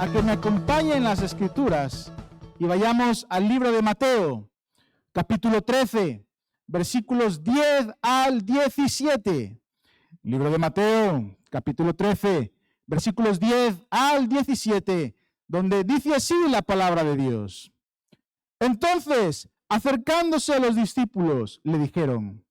a que me acompañen en las Escrituras y vayamos al libro de Mateo, capítulo 13, versículos 10 al 17. Libro de Mateo, capítulo 13, versículos 10 al 17, donde dice así la palabra de Dios. Entonces, acercándose a los discípulos, le dijeron: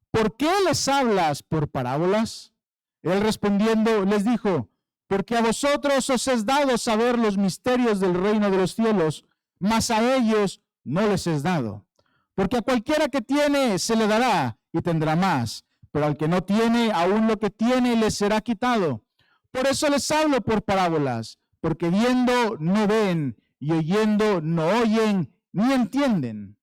¿por qué les hablas por parábolas? Él respondiendo les dijo: porque a vosotros os es dado saber los misterios del reino de los cielos, mas a ellos no les es dado. Porque a cualquiera que tiene se le dará y tendrá más, pero al que no tiene, aún lo que tiene le será quitado. Por eso les hablo por parábolas, porque viendo no ven y oyendo no oyen ni entienden.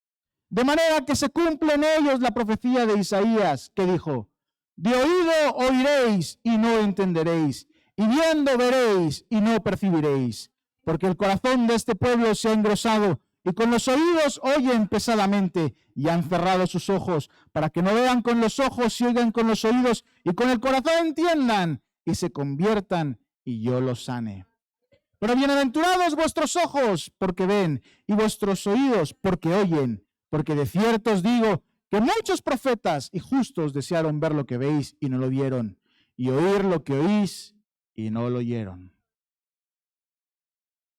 De manera que se cumple en ellos la profecía de Isaías, que dijo: de oído oiréis y no entenderéis, y viendo veréis y no percibiréis, porque el corazón de este pueblo se ha engrosado, y con los oídos oyen pesadamente, y han cerrado sus ojos, para que no vean con los ojos y oigan con los oídos, y con el corazón entiendan, y se conviertan, y yo los sane. Pero bienaventurados vuestros ojos, porque ven, y vuestros oídos, porque oyen, porque de cierto os digo que muchos profetas y justos desearon ver lo que veis y no lo vieron, y oír lo que oís y no lo oyeron.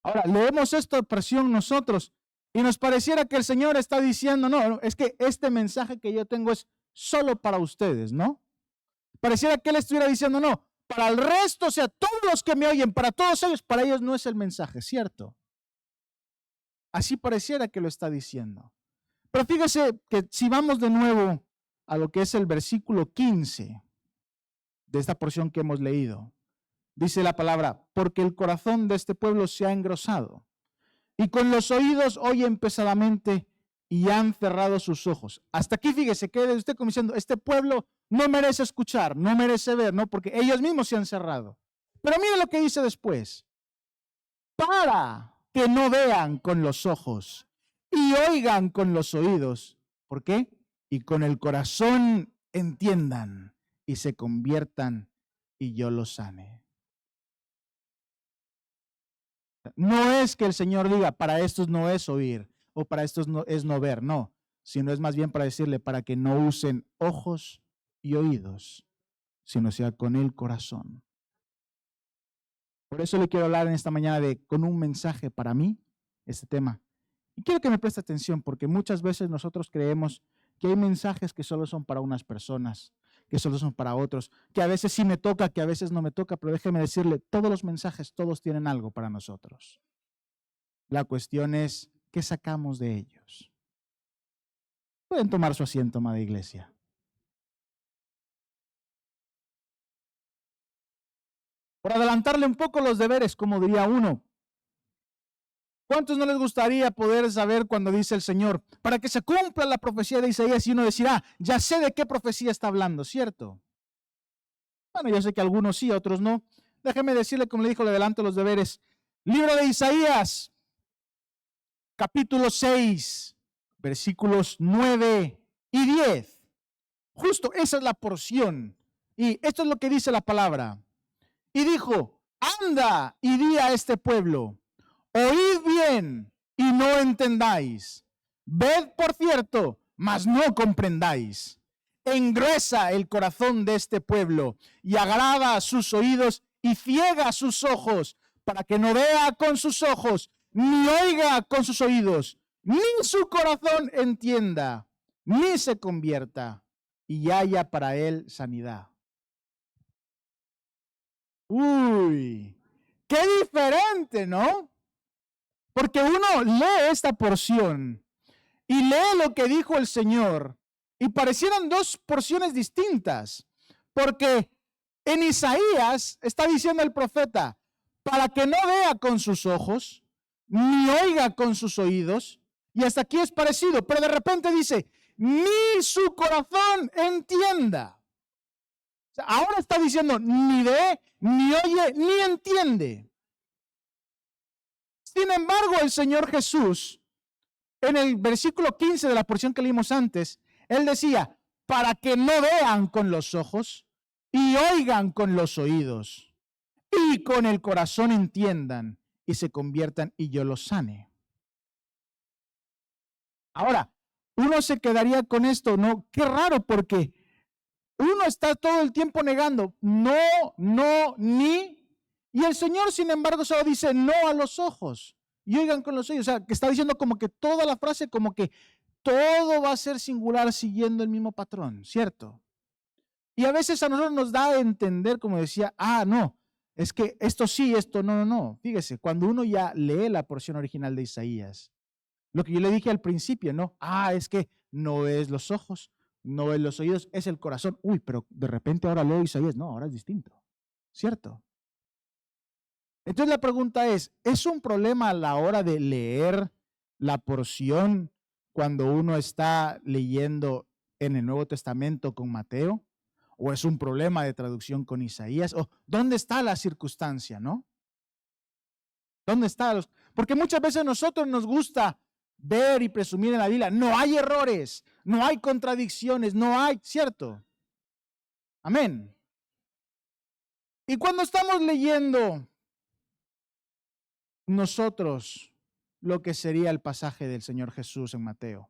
Ahora, leemos esta expresión nosotros y nos pareciera que el Señor está diciendo: no, es que este mensaje que yo tengo es solo para ustedes, ¿no? Pareciera que Él estuviera diciendo: no, para el resto, o sea, todos los que me oyen, para todos ellos, para ellos no es el mensaje, ¿cierto? Así pareciera que lo está diciendo. Pero fíjese que si vamos de nuevo a lo que es el versículo 15 de esta porción que hemos leído, dice la palabra: porque el corazón de este pueblo se ha engrosado, y con los oídos oyen pesadamente, y han cerrado sus ojos. Hasta aquí fíjese, quede usted como diciendo: este pueblo no merece escuchar, no merece ver, ¿no? Porque ellos mismos se han cerrado. Pero mire lo que dice después: para que no vean con los ojos y oigan con los oídos. ¿Por qué? Y con el corazón entiendan y se conviertan y yo los sane. No es que el Señor diga: para estos no es oír o para estos no es no ver, no, sino es más bien para decirle: para que no usen ojos y oídos, sino sea con el corazón. Por eso le quiero hablar en esta mañana con un mensaje para mí, este tema. Y quiero que me preste atención, porque muchas veces nosotros creemos que hay mensajes que solo son para unas personas, que solo son para otros, que a veces sí me toca, que a veces no me toca, pero déjeme decirle, todos los mensajes, todos tienen algo para nosotros. La cuestión es, ¿qué sacamos de ellos? Pueden tomar su asiento, amada iglesia. Por adelantarle un poco los deberes, como diría uno, ¿cuántos no les gustaría poder saber cuando dice el Señor, para que se cumpla la profecía de Isaías, y uno decirá: ya sé de qué profecía está hablando, ¿cierto? Bueno, yo sé que algunos sí, otros no. Déjeme decirle, como le dijo, le adelanto los deberes. Libro de Isaías, capítulo 6, versículos 9 y 10. Justo esa es la porción. Y esto es lo que dice la palabra. Y dijo: anda y di a este pueblo: oíd bien y no entendáis. Ved por cierto, mas no comprendáis. Engruesa el corazón de este pueblo y agrava sus oídos y ciega sus ojos, para que no vea con sus ojos, ni oiga con sus oídos, ni su corazón entienda, ni se convierta y haya para él sanidad. Uy, qué diferente, ¿no? Porque uno lee esta porción y lee lo que dijo el Señor y parecieran dos porciones distintas, porque en Isaías está diciendo el profeta: para que no vea con sus ojos, ni oiga con sus oídos, y hasta aquí es parecido, pero de repente dice: ni su corazón entienda. O sea, ahora está diciendo: ni ve, ni oye, ni entiende. Sin embargo, el Señor Jesús, en el versículo 15 de la porción que leímos antes, Él decía: para que no vean con los ojos y oigan con los oídos y con el corazón entiendan y se conviertan y yo los sane. Ahora, uno se quedaría con esto, ¿no? Qué raro, porque uno está todo el tiempo negando, no, no, ni. Y el Señor, sin embargo, solo dice no a los ojos. Y oigan con los oídos. O sea, que está diciendo como que toda la frase, como que todo va a ser singular siguiendo el mismo patrón, ¿cierto? Y a veces a nosotros nos da a entender, como decía, no, es que esto sí, esto no, no, no. Fíjese, cuando uno ya lee la porción original de Isaías, lo que yo le dije al principio, ¿no? Es que no es los ojos, no es los oídos, es el corazón. Uy, pero de repente ahora leo Isaías. No, ahora es distinto, ¿cierto? Entonces la pregunta ¿es un problema a la hora de leer la porción cuando uno está leyendo en el Nuevo Testamento con Mateo? ¿O es un problema de traducción con Isaías? ¿O dónde está la circunstancia, no? ¿Dónde está? Porque muchas veces a nosotros nos gusta ver y presumir en la Biblia, no hay errores, no hay contradicciones, no hay, ¿cierto? Amén. Y cuando estamos leyendo nosotros lo que sería el pasaje del Señor Jesús en Mateo,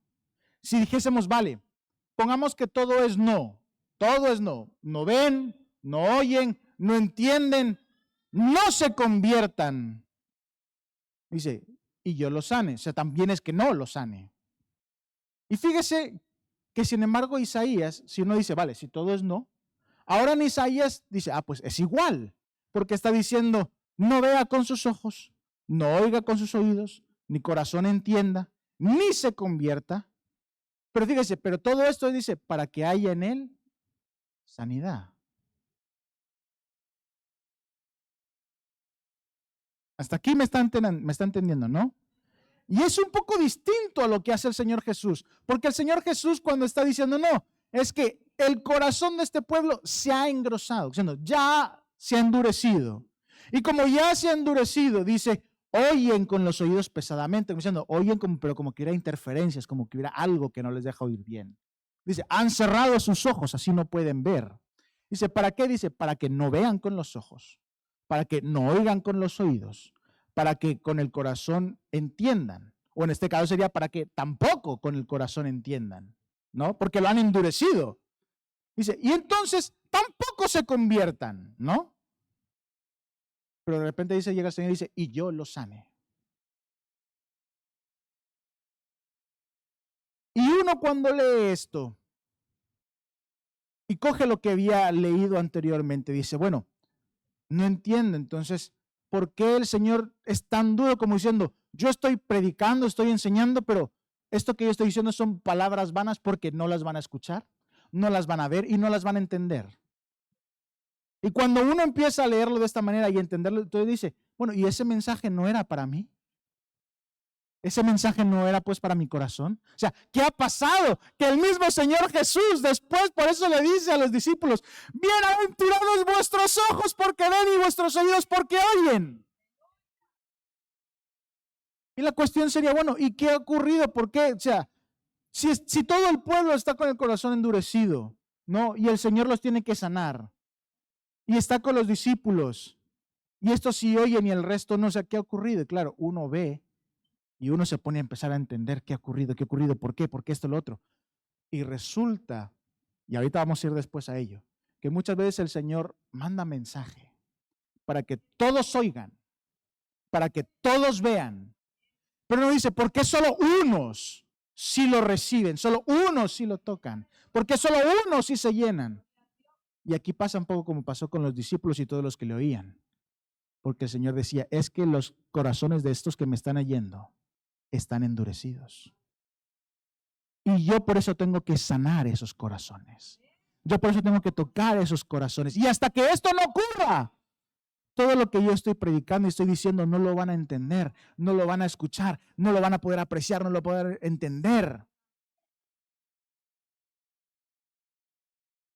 si dijésemos, vale, pongamos que todo es no, no ven, no oyen, no entienden, no se conviertan. Dice, y yo los sane, o sea, también es que no los sane. Y fíjese que sin embargo Isaías, si uno dice, vale, si todo es no, ahora en Isaías dice, pues es igual, porque está diciendo, no vea con sus ojos, no oiga con sus oídos, ni corazón entienda, ni se convierta. Pero fíjese, pero todo esto dice, para que haya en él sanidad. Hasta aquí me está entendiendo, ¿no? Y es un poco distinto a lo que hace el Señor Jesús, porque el Señor Jesús cuando está diciendo no, es que el corazón de este pueblo se ha engrosado, diciendo, ya se ha endurecido. Y como ya se ha endurecido, dice, oyen con los oídos pesadamente, diciendo, oyen pero como que hubiera interferencias, como que hubiera algo que no les deja oír bien. Dice, han cerrado sus ojos, así no pueden ver. Dice, ¿para qué? Dice, para que no vean con los ojos, para que no oigan con los oídos, para que con el corazón entiendan. O en este caso sería para que tampoco con el corazón entiendan, ¿no? Porque lo han endurecido. Dice, y entonces tampoco se conviertan, ¿no? Pero de repente dice, llega el Señor y dice, y yo los sane. Y uno cuando lee esto y coge lo que había leído anteriormente, dice, bueno, no entiendo, entonces, ¿por qué el Señor es tan duro como diciendo, yo estoy predicando, estoy enseñando, pero esto que yo estoy diciendo son palabras vanas porque no las van a escuchar, no las van a ver y no las van a entender? Y cuando uno empieza a leerlo de esta manera y entenderlo, entonces dice, bueno, ¿y ese mensaje no era para mí? ¿Ese mensaje no era pues para mi corazón? O sea, ¿qué ha pasado? Que el mismo Señor Jesús después, por eso le dice a los discípulos, bienaventurados vuestros ojos porque ven y vuestros oídos porque oyen. Y la cuestión sería, bueno, ¿y qué ha ocurrido? ¿Por qué? O sea, si todo el pueblo está con el corazón endurecido, ¿no? Y el Señor los tiene que sanar, y está con los discípulos, y estos sí oyen y el resto no, o sea, ¿qué ha ocurrido? Y claro, uno ve y uno se pone a empezar a entender qué ha ocurrido, por qué esto, lo otro. Y resulta, y ahorita vamos a ir después a ello, que muchas veces el Señor manda mensaje para que todos oigan, para que todos vean, pero no dice, ¿por qué solo unos sí lo reciben? Solo unos sí lo tocan. ¿Por qué solo unos sí se llenan? Y aquí pasa un poco como pasó con los discípulos y todos los que le oían. Porque el Señor decía, es que los corazones de estos que me están oyendo están endurecidos. Y yo por eso tengo que sanar esos corazones. Yo por eso tengo que tocar esos corazones. Y hasta que esto no ocurra, todo lo que yo estoy predicando y estoy diciendo no lo van a entender, no lo van a escuchar, no lo van a poder apreciar, no lo van a poder entender.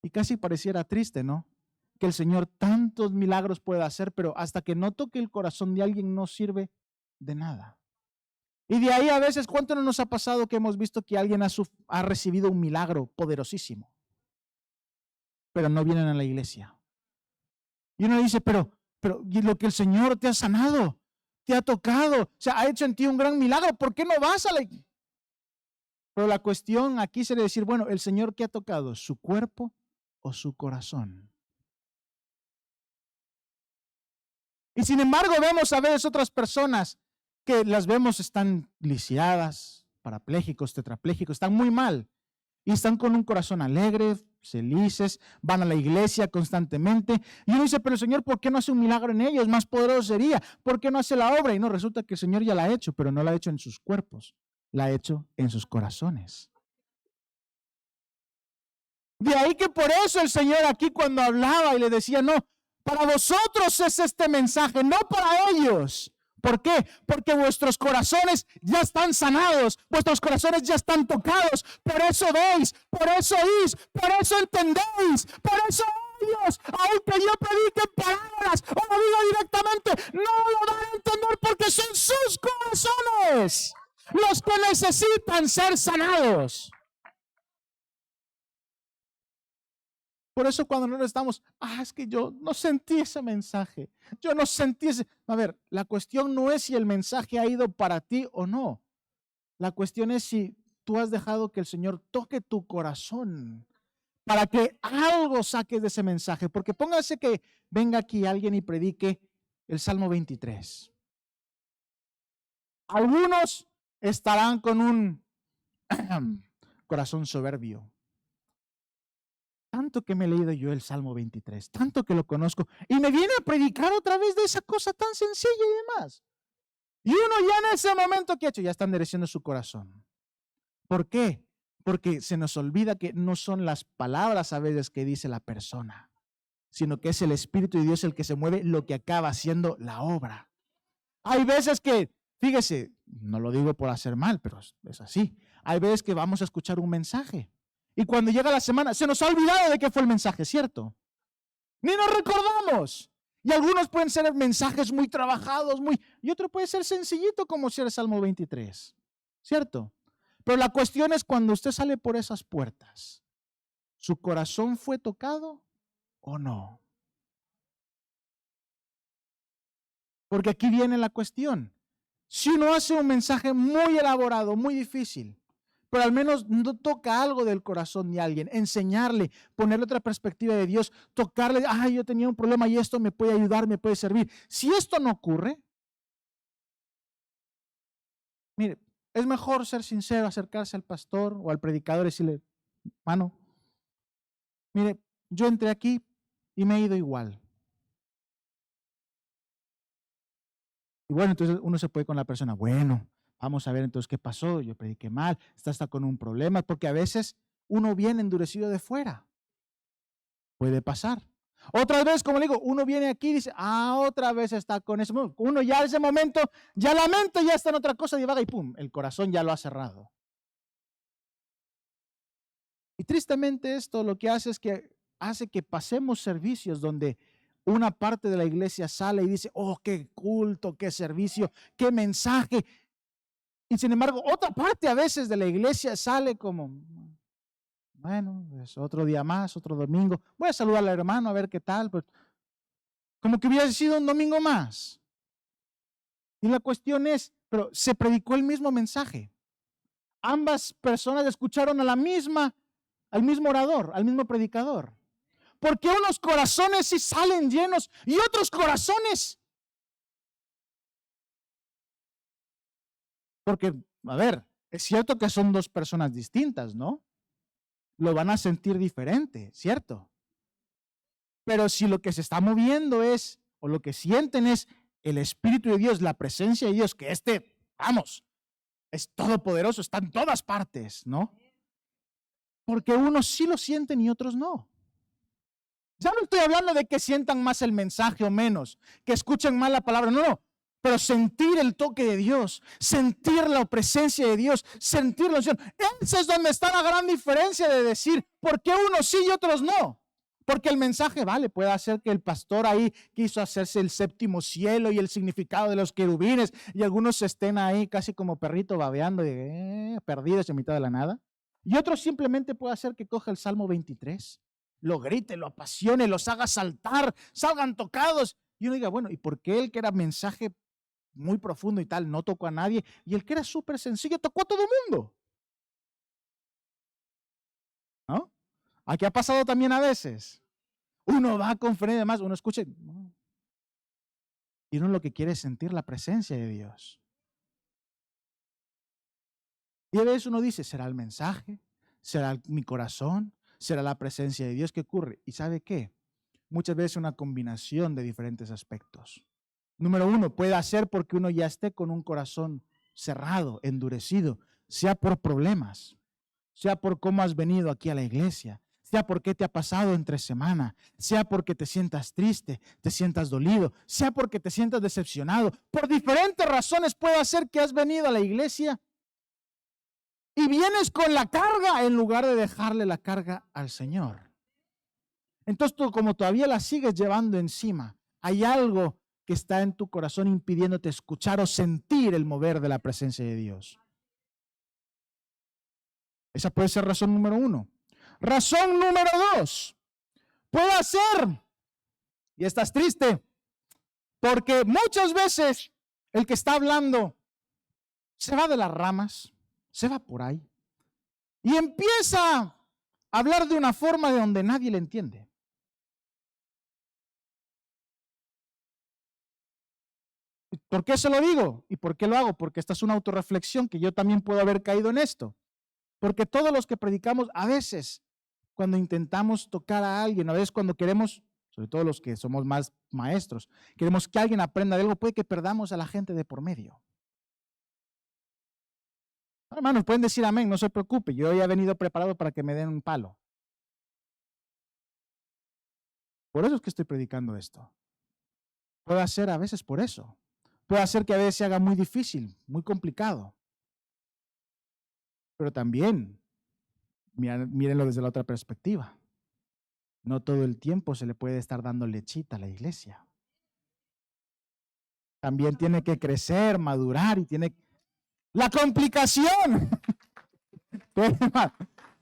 Y casi pareciera triste, ¿no? Que el Señor tantos milagros pueda hacer, pero hasta que no toque el corazón de alguien no sirve de nada. Y de ahí a veces, ¿cuánto no nos ha pasado que hemos visto que alguien ha recibido un milagro poderosísimo, pero no vienen a la iglesia? Y uno dice, pero ¿y lo que el Señor te ha sanado? te ha tocado, o sea, ha hecho en ti un gran milagro, ¿por qué no vas a la iglesia? Pero la cuestión aquí sería decir, bueno, ¿el Señor qué ha tocado? ¿Su cuerpo o su corazón? Y sin embargo vemos a veces otras personas que las vemos están lisiadas, parapléjicos, tetrapléjicos, están muy mal y están con un corazón alegre, felices, van a la iglesia constantemente. Y uno dice, pero el Señor, ¿por qué no hace un milagro en ellos? Más poderoso sería. ¿Por qué no hace la obra? Y no, resulta que el Señor ya la ha hecho, pero no la ha hecho en sus cuerpos, la ha hecho en sus corazones. De ahí que por eso el Señor aquí cuando hablaba y le decía, no, para vosotros es este mensaje, no para ellos. ¿Por qué? Porque vuestros corazones ya están sanados, vuestros corazones ya están tocados, por eso veis, por eso oís, por eso entendéis, por eso ellos, aunque yo predique en palabras o lo diga directamente, no lo van a entender porque son sus corazones los que necesitan ser sanados. Por eso cuando nosotros estamos, es que yo no sentí ese mensaje, yo no sentí ese. A ver, la cuestión no es si el mensaje ha ido para ti o no. La cuestión es si tú has dejado que el Señor toque tu corazón para que algo saques de ese mensaje. Porque póngase que venga aquí alguien y predique el Salmo 23. Algunos estarán con un corazón soberbio. Tanto que me he leído yo el Salmo 23, tanto que lo conozco, y me viene a predicar otra vez de esa cosa tan sencilla y demás. Y uno ya en ese momento, ¿qué ha hecho? Ya está enderezando su corazón. ¿Por qué? Porque se nos olvida que no son las palabras a veces que dice la persona, sino que es el Espíritu de Dios el que se mueve, lo que acaba haciendo la obra. Hay veces que, fíjese, no lo digo por hacer mal, pero es así. Hay veces que vamos a escuchar un mensaje. Y cuando llega la semana, se nos ha olvidado de qué fue el mensaje, ¿cierto? Ni nos recordamos. Y algunos pueden ser mensajes muy trabajados, y otro puede ser sencillito como ser el Salmo 23, ¿cierto? Pero la cuestión es cuando usted sale por esas puertas, ¿su corazón fue tocado o no? Porque aquí viene la cuestión. Si uno hace un mensaje muy elaborado, muy difícil, pero al menos no toca algo del corazón de alguien, enseñarle, ponerle otra perspectiva de Dios, tocarle, yo tenía un problema y esto me puede ayudar, me puede servir. Si esto no ocurre, mire, es mejor ser sincero, acercarse al pastor o al predicador y decirle, hermano, mire, yo entré aquí y me he ido igual. Y bueno, entonces uno se puede con la persona, bueno, vamos a ver entonces qué pasó, yo prediqué mal, está con un problema, porque a veces uno viene endurecido de fuera. Puede pasar. Otra vez, como le digo, uno viene aquí y dice, otra vez está con eso. Uno ya en ese momento, ya la mente ya está en otra cosa, divaga y pum, el corazón ya lo ha cerrado. Y tristemente esto lo que hace es que hace que pasemos servicios donde una parte de la iglesia sale y dice, qué culto, qué servicio, qué mensaje. Y sin embargo, otra parte a veces de la iglesia sale como, bueno, es otro día más, otro domingo. Voy a saludar al hermano a ver qué tal. Pues, como que hubiera sido un domingo más. Y la cuestión es, pero se predicó el mismo mensaje. Ambas personas escucharon al mismo orador, al mismo predicador. Porque unos corazones sí salen llenos y otros corazones. Porque, a ver, es cierto que son dos personas distintas, ¿no? Lo van a sentir diferente, ¿cierto? Pero si lo que se está moviendo es, o lo que sienten es el Espíritu de Dios, la presencia de Dios, que es todopoderoso, está en todas partes, ¿no? Porque unos sí lo sienten y otros no. Ya no estoy hablando de que sientan más el mensaje o menos, que escuchen más la palabra, no. Pero sentir el toque de Dios, sentir la presencia de Dios, sentir la unción. Esa es donde está la gran diferencia de decir, ¿por qué unos sí y otros no? Porque el mensaje, puede hacer que el pastor ahí quiso hacerse el séptimo cielo y el significado de los querubines y algunos estén ahí casi como perrito babeando, perdidos en mitad de la nada. Y otros simplemente puede hacer que coja el Salmo 23, lo grite, lo apasione, los haga saltar, salgan tocados. Y uno diga, bueno, ¿y por qué el que era mensaje muy profundo y tal, no tocó a nadie. Y el que era súper sencillo tocó a todo el mundo. ¿No? Aquí ha pasado también a veces. Uno va a conferencia y demás, uno escucha y uno lo que quiere es sentir la presencia de Dios. Y a veces uno dice, ¿será el mensaje? ¿Será mi corazón? ¿Será la presencia de Dios? ¿Qué ocurre? ¿Y sabe qué? Muchas veces una combinación de diferentes aspectos. Número uno, puede ser porque uno ya esté con un corazón cerrado, endurecido, sea por problemas, sea por cómo has venido aquí a la iglesia, sea por qué te ha pasado entre semana, sea porque te sientas triste, te sientas dolido, sea porque te sientas decepcionado. Por diferentes razones puede ser que has venido a la iglesia y vienes con la carga en lugar de dejarle la carga al Señor. Entonces tú, como todavía la sigues llevando encima, hay algo que está en tu corazón impidiéndote escuchar o sentir el mover de la presencia de Dios. Esa puede ser razón número uno. Razón número dos, puede ser, y estás triste, porque muchas veces el que está hablando se va de las ramas, se va por ahí y empieza a hablar de una forma de donde nadie le entiende. ¿Por qué se lo digo? ¿Y por qué lo hago? Porque esta es una autorreflexión que yo también puedo haber caído en esto. Porque todos los que predicamos, a veces, cuando intentamos tocar a alguien, a veces cuando queremos, sobre todo los que somos más maestros, queremos que alguien aprenda de algo, puede que perdamos a la gente de por medio. Hermanos, pueden decir amén, no se preocupe, yo ya he venido preparado para que me den un palo. Por eso es que estoy predicando esto. Puede ser a veces por eso. Puede ser que a veces se haga muy difícil, muy complicado. Pero también, mírenlo desde la otra perspectiva. No todo el tiempo se le puede estar dando lechita a la iglesia. También tiene que crecer, madurar y tiene... La complicación.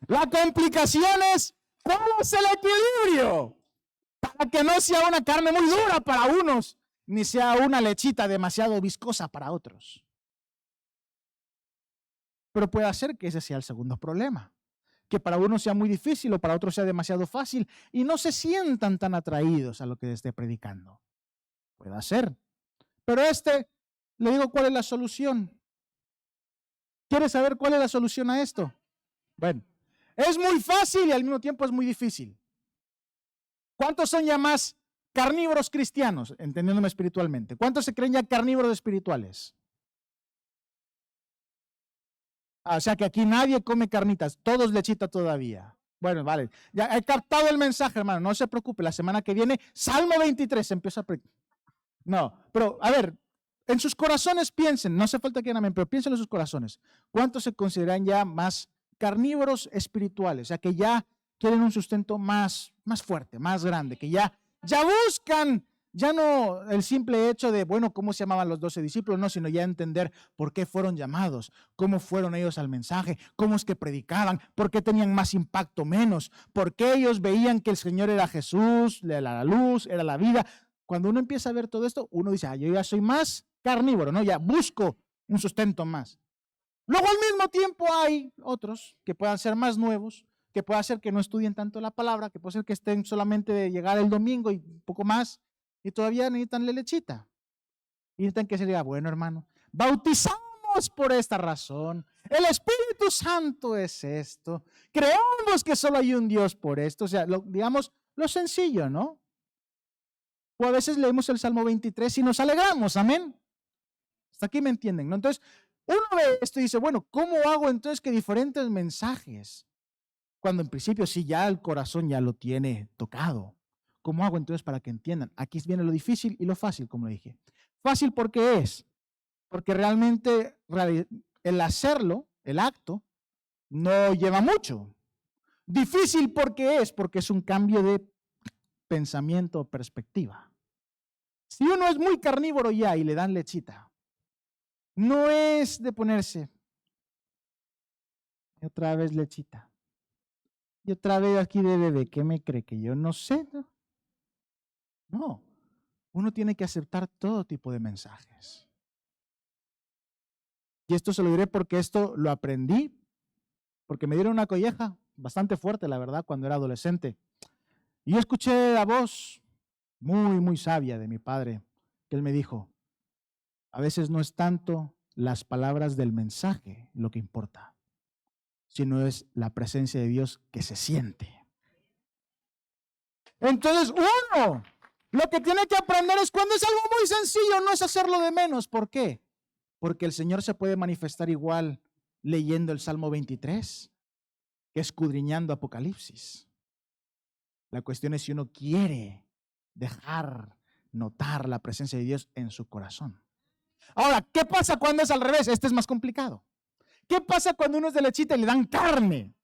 La complicación es cuál es el equilibrio para que no sea una carne muy dura para unos, ni sea una lechita demasiado viscosa para otros. Pero puede ser que ese sea el segundo problema, que para uno sea muy difícil o para otros sea demasiado fácil y no se sientan tan atraídos a lo que esté predicando. Puede ser. Pero le digo cuál es la solución. ¿Quieres saber cuál es la solución a esto? Bueno, es muy fácil y al mismo tiempo es muy difícil. ¿Cuántos son ya más carnívoros cristianos, entendiéndome espiritualmente? ¿Cuántos se creen ya carnívoros espirituales? O sea que aquí nadie come carnitas, todos lechita todavía. Bueno, vale, ya he captado el mensaje, hermano, no se preocupe, la semana que viene, Salmo 23 empieza a predicar. No, pero a ver, en sus corazones piensen, no hace falta que amén, pero piensen en sus corazones. ¿Cuántos se consideran ya más carnívoros espirituales? O sea, que ya quieren un sustento más fuerte, más grande, que ya buscan, ya no el simple hecho de, bueno, cómo se llamaban los 12 discípulos, no, sino ya entender por qué fueron llamados, cómo fueron ellos al mensaje, cómo es que predicaban, por qué tenían más impacto menos, por qué ellos veían que el Señor era Jesús, era la luz, era la vida. Cuando uno empieza a ver todo esto, uno dice, yo ya soy más carnívoro, ¿no? Ya busco un sustento más. Luego al mismo tiempo hay otros que puedan ser más nuevos, que pueda ser que no estudien tanto la palabra, que puede ser que estén solamente de llegar el domingo y un poco más, y todavía necesitan la lechita. Y necesitan que se diga, bueno, hermano, bautizamos por esta razón, el Espíritu Santo es esto, creemos que solo hay un Dios por esto, o sea, digamos, lo sencillo, ¿no? O a veces leemos el Salmo 23 y nos alegramos, amén. Hasta aquí me entienden, ¿no? Entonces, uno ve esto y dice, bueno, ¿cómo hago entonces que diferentes mensajes, cuando en principio sí ya el corazón ya lo tiene tocado, ¿cómo hago entonces para que entiendan? Aquí viene lo difícil y lo fácil, como le dije. Fácil porque realmente el hacerlo, el acto, no lleva mucho. Difícil porque es un cambio de pensamiento o perspectiva. Si uno es muy carnívoro ya y le dan lechita, no es de ponerse y otra vez lechita. Y otra vez aquí de bebé, ¿qué me cree? Que yo no sé. No, uno tiene que aceptar todo tipo de mensajes. Y esto se lo diré porque esto lo aprendí, porque me dieron una colleja bastante fuerte, la verdad, cuando era adolescente. Y yo escuché la voz muy, muy sabia de mi padre, que él me dijo, a veces no es tanto las palabras del mensaje lo que importa, sino es la presencia de Dios que se siente. Entonces, uno, lo que tiene que aprender es cuando es algo muy sencillo, no es hacerlo de menos. ¿Por qué? Porque el Señor se puede manifestar igual leyendo el Salmo 23 que escudriñando Apocalipsis. La cuestión es si uno quiere dejar notar la presencia de Dios en su corazón. Ahora, ¿qué pasa cuando es al revés? Este es más complicado. ¿Qué pasa cuando uno es de lechita y le dan carne?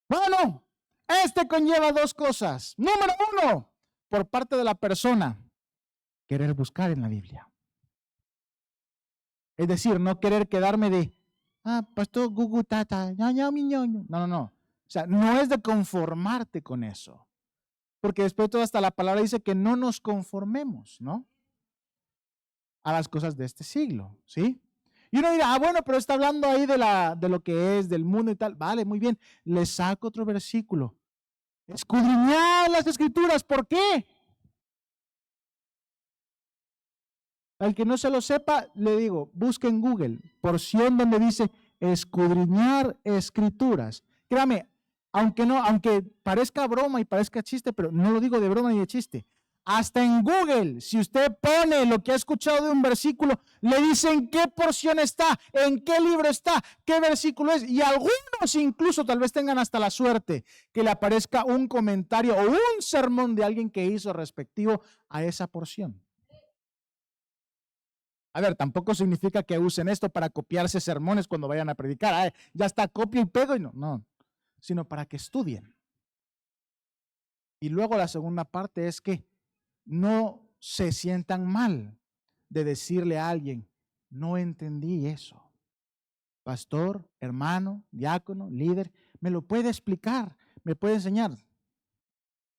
Bueno, este conlleva dos cosas. Número uno, por parte de la persona, querer buscar en la Biblia. Es decir, no querer quedarme de, pastor gugu tata, no. O sea, no es de conformarte con eso. Porque después de todo hasta la palabra dice que no nos conformemos, ¿no? A las cosas de este siglo, ¿sí? Y uno dirá, bueno, pero está hablando ahí de lo que es, del mundo y tal. Vale, muy bien. Le saco otro versículo. Escudriñad las Escrituras. ¿Por qué? Al que no se lo sepa, le digo, busque en Google, porción donde dice escudriñar Escrituras. Créame, aunque parezca broma y parezca chiste, pero no lo digo de broma ni de chiste. Hasta en Google, si usted pone lo que ha escuchado de un versículo, le dicen qué porción está, en qué libro está, qué versículo es. Y algunos incluso tal vez tengan hasta la suerte que le aparezca un comentario o un sermón de alguien que hizo respectivo a esa porción. A ver, tampoco significa que usen esto para copiarse sermones cuando vayan a predicar. Ya está, copio y pego y no, sino para que estudien. Y luego la segunda parte es que no se sientan mal de decirle a alguien, no entendí eso. Pastor, hermano, diácono, líder, me lo puede explicar, me puede enseñar.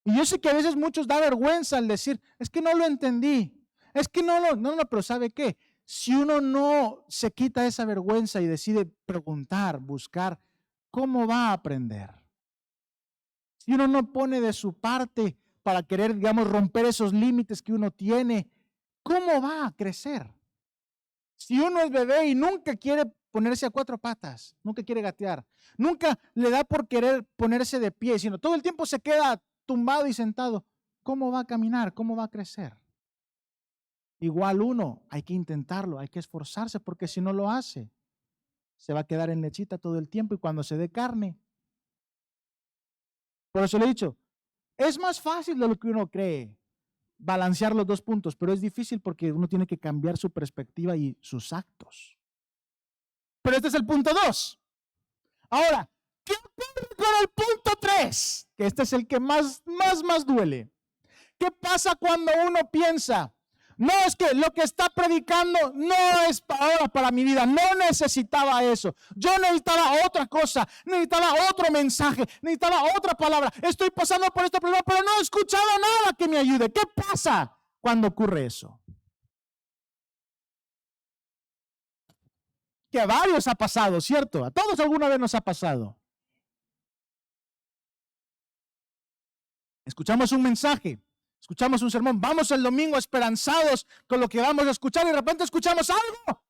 Y yo sé que a veces muchos da vergüenza al decir, es que no lo entendí. Es que no, pero ¿sabe qué? Si uno no se quita esa vergüenza y decide preguntar, buscar, ¿cómo va a aprender? Si uno no pone de su parte para querer, digamos, romper esos límites que uno tiene, ¿cómo va a crecer? Si uno es bebé y nunca quiere ponerse a cuatro patas, nunca quiere gatear, nunca le da por querer ponerse de pie, sino todo el tiempo se queda tumbado y sentado, ¿cómo va a caminar? ¿Cómo va a crecer? Igual uno, hay que intentarlo, hay que esforzarse, porque si no lo hace, se va a quedar en lechita todo el tiempo y cuando se dé carne. Por eso le he dicho, es más fácil de lo que uno cree balancear los dos puntos, pero es difícil porque uno tiene que cambiar su perspectiva y sus actos. Pero este es el punto 2. Ahora, ¿qué ocurre con el punto 3? Que este es el que más duele. ¿Qué pasa cuando uno piensa, no, es que lo que está predicando no es ahora para mi vida, no necesitaba eso, yo necesitaba otra cosa, necesitaba otro mensaje, necesitaba otra palabra, estoy pasando por este problema, pero no he escuchado nada que me ayude? ¿Qué pasa cuando ocurre eso? Que a varios ha pasado, ¿cierto? A todos alguna vez nos ha pasado. Escuchamos un mensaje, escuchamos un sermón, vamos el domingo esperanzados con lo que vamos a escuchar y de repente escuchamos algo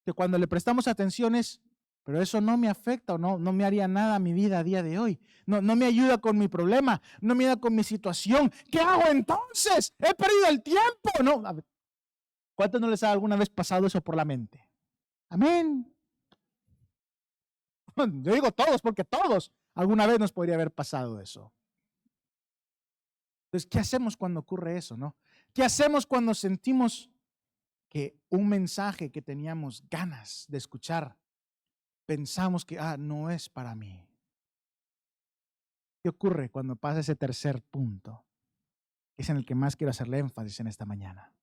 que cuando le prestamos atención es, pero eso no me afecta o no me haría nada a mi vida a día de hoy, no me ayuda con mi problema, no me ayuda con mi situación. ¿Qué hago entonces? He perdido el tiempo. No, a ver, ¿cuántos no les ha alguna vez pasado eso por la mente? Amén. Yo digo todos porque todos alguna vez nos podría haber pasado eso. Entonces, ¿qué hacemos cuando ocurre eso, no? ¿Qué hacemos cuando sentimos que un mensaje que teníamos ganas de escuchar, pensamos que, no es para mí? ¿Qué ocurre cuando pasa ese tercer punto? Es en el que más quiero hacerle énfasis en esta mañana.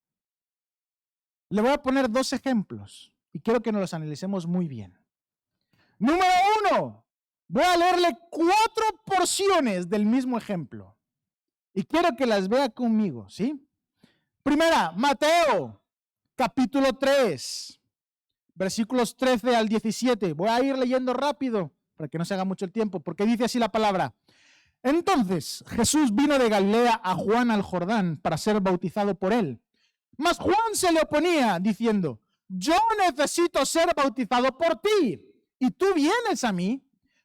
Le voy a poner 2 ejemplos y quiero que nos los analicemos muy bien. Número 1, voy a leerle 4 porciones del mismo ejemplo y quiero que las vea conmigo, ¿sí? Primera, Mateo capítulo 3, versículos 13 al 17. Voy a ir leyendo rápido para que no se haga mucho el tiempo, porque dice así la palabra. Entonces Jesús vino de Galilea a Juan al Jordán para ser bautizado por él. Mas Juan se le oponía, diciendo, yo necesito ser bautizado por ti, y tú vienes a mí.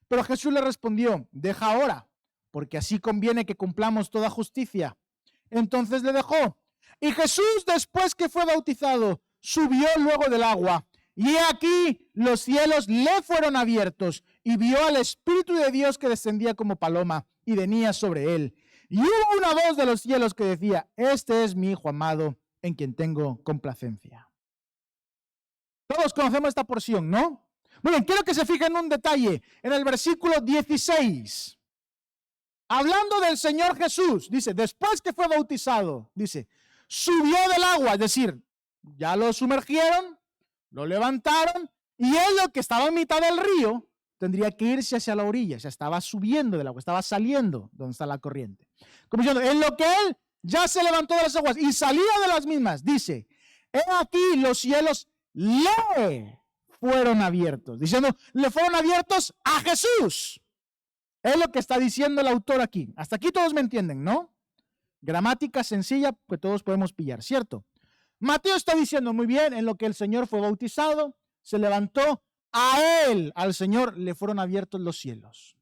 Pero Jesús le respondió, deja ahora, porque así conviene que cumplamos toda justicia. Entonces le dejó. Y Jesús, después que fue bautizado, subió luego del agua. Y he aquí, los cielos le fueron abiertos, y vio al Espíritu de Dios que descendía como paloma, y venía sobre él. Y hubo una voz de los cielos que decía, este es mi Hijo amado, en quien tengo complacencia. Todos conocemos esta porción, ¿no? Muy bien, quiero que se fijen en un detalle. En el versículo 16, hablando del Señor Jesús, dice, después que fue bautizado, dice, subió del agua, es decir, ya lo sumergieron, lo levantaron, y él, que estaba en mitad del río, tendría que irse hacia la orilla. O sea, estaba subiendo del agua, estaba saliendo donde está la corriente. Como diciendo, en lo que él ya se levantó de las aguas y salía de las mismas, dice, he aquí los cielos le fueron abiertos. Diciendo, le fueron abiertos a Jesús. Es lo que está diciendo el autor aquí. Hasta aquí todos me entienden, ¿no? Gramática sencilla que todos podemos pillar, ¿cierto? Mateo está diciendo muy bien, en lo que el Señor fue bautizado, se levantó, a él, al Señor, le fueron abiertos los cielos.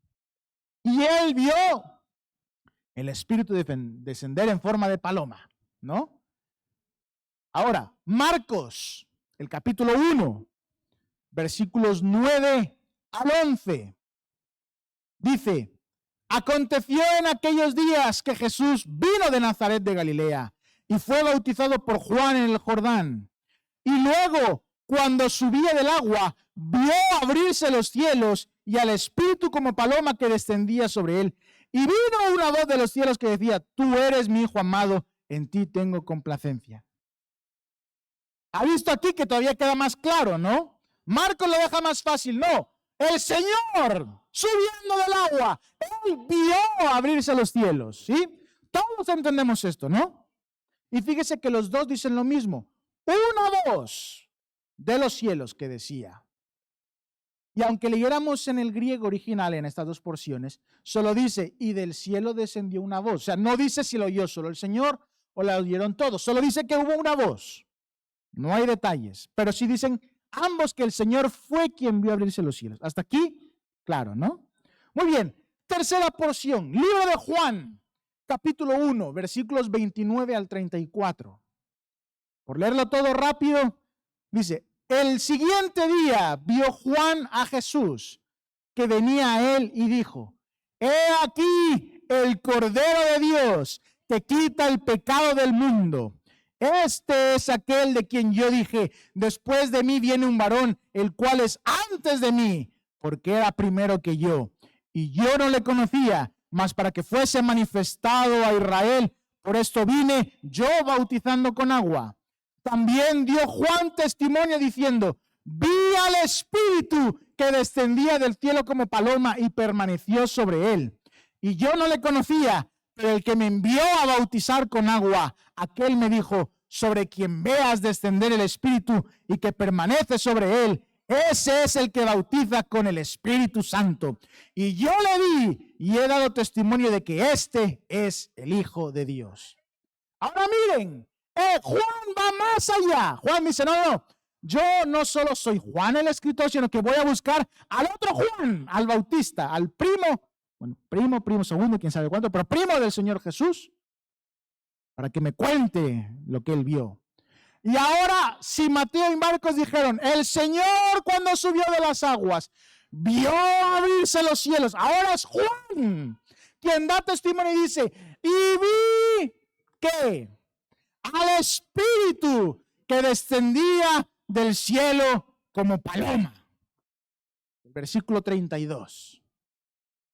Y él vio el Espíritu descender en forma de paloma, ¿no? Ahora, Marcos, el capítulo 1, versículos 9 al 11, dice, aconteció en aquellos días que Jesús vino de Nazaret de Galilea y fue bautizado por Juan en el Jordán. Y luego, cuando subía del agua, vio abrirse los cielos y al Espíritu como paloma que descendía sobre él. Y vino una voz de los cielos que decía, tú eres mi Hijo amado, en ti tengo complacencia. ¿Ha visto aquí que todavía queda más claro, no? Marcos lo deja más fácil, no. El Señor subiendo del agua, él vio abrirse los cielos, ¿sí? Todos entendemos esto, ¿no? Y fíjese que los dos dicen lo mismo. Una voz de los cielos que decía. Y aunque leyéramos en el griego original en estas dos porciones, solo dice, y del cielo descendió una voz. O sea, no dice si lo oyó solo el Señor o la oyeron todos. Solo dice que hubo una voz. No hay detalles. Pero sí dicen ambos que el Señor fue quien vio abrirse los cielos. Hasta aquí, claro, ¿no? Muy bien. Tercera porción. Libro de Juan, capítulo 1, versículos 29 al 34. Por leerlo todo rápido, dice, el siguiente día vio Juan a Jesús que venía a él y dijo, he aquí el Cordero de Dios que quita el pecado del mundo. Este es aquel de quien yo dije, después de mí viene un varón, el cual es antes de mí, porque era primero que yo. Y yo no le conocía, mas para que fuese manifestado a Israel, por esto vine yo bautizando con agua. También dio Juan testimonio diciendo, vi al Espíritu que descendía del cielo como paloma y permaneció sobre él. Y yo no le conocía, pero el que me envió a bautizar con agua, aquel me dijo, sobre quien veas descender el Espíritu y que permanece sobre él, ese es el que bautiza con el Espíritu Santo. Y yo le vi y he dado testimonio de que este es el Hijo de Dios. Ahora miren, Juan va más allá. Juan dice, no, yo no solo soy Juan el escritor, sino que voy a buscar al otro Juan, al Bautista, al primo, bueno, primo segundo, quién sabe cuánto, pero primo del Señor Jesús, para que me cuente lo que él vio. Y ahora, si Mateo y Marcos dijeron, el Señor cuando subió de las aguas, vio abrirse los cielos, ahora es Juan quien da testimonio y dice, y vi que al Espíritu que descendía del cielo como paloma. Versículo 32.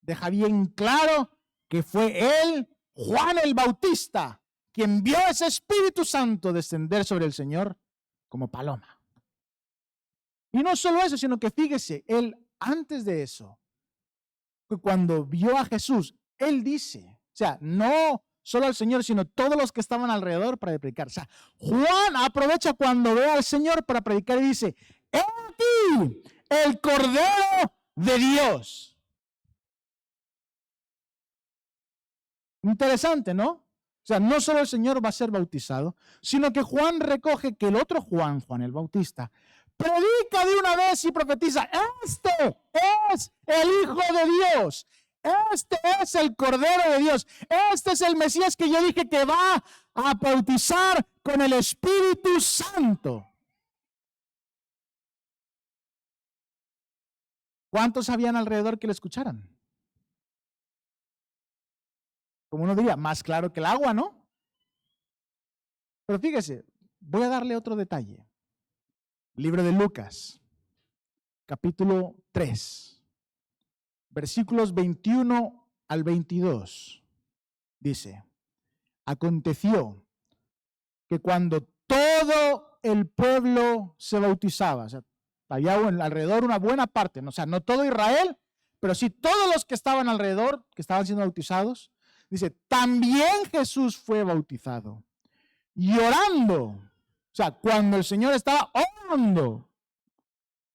Deja bien claro que fue él, Juan el Bautista, quien vio ese Espíritu Santo descender sobre el Señor como paloma. Y no solo eso, sino que fíjese, él antes de eso, cuando vio a Jesús, él dice, o sea, no solo al Señor, sino todos los que estaban alrededor para predicar. O sea, Juan aprovecha cuando ve al Señor para predicar y dice, ¡he aquí el Cordero de Dios! Interesante, ¿no? O sea, no solo el Señor va a ser bautizado, sino que Juan recoge que el otro Juan, Juan el Bautista, predica de una vez y profetiza, este es el Hijo de Dios, este es el Cordero de Dios, este es el Mesías que yo dije que va a bautizar con el Espíritu Santo. ¿Cuántos habían alrededor que le escucharan? Como uno diría, más claro que el agua, ¿no? Pero fíjese, voy a darle otro detalle. Libro de Lucas, capítulo 3, versículos 21 al 22. Dice, aconteció que cuando todo el pueblo se bautizaba, o sea, había alrededor una buena parte, o sea, no todo Israel, pero sí todos los que estaban alrededor, que estaban siendo bautizados, dice, también Jesús fue bautizado. Y orando, o sea, cuando el Señor estaba orando,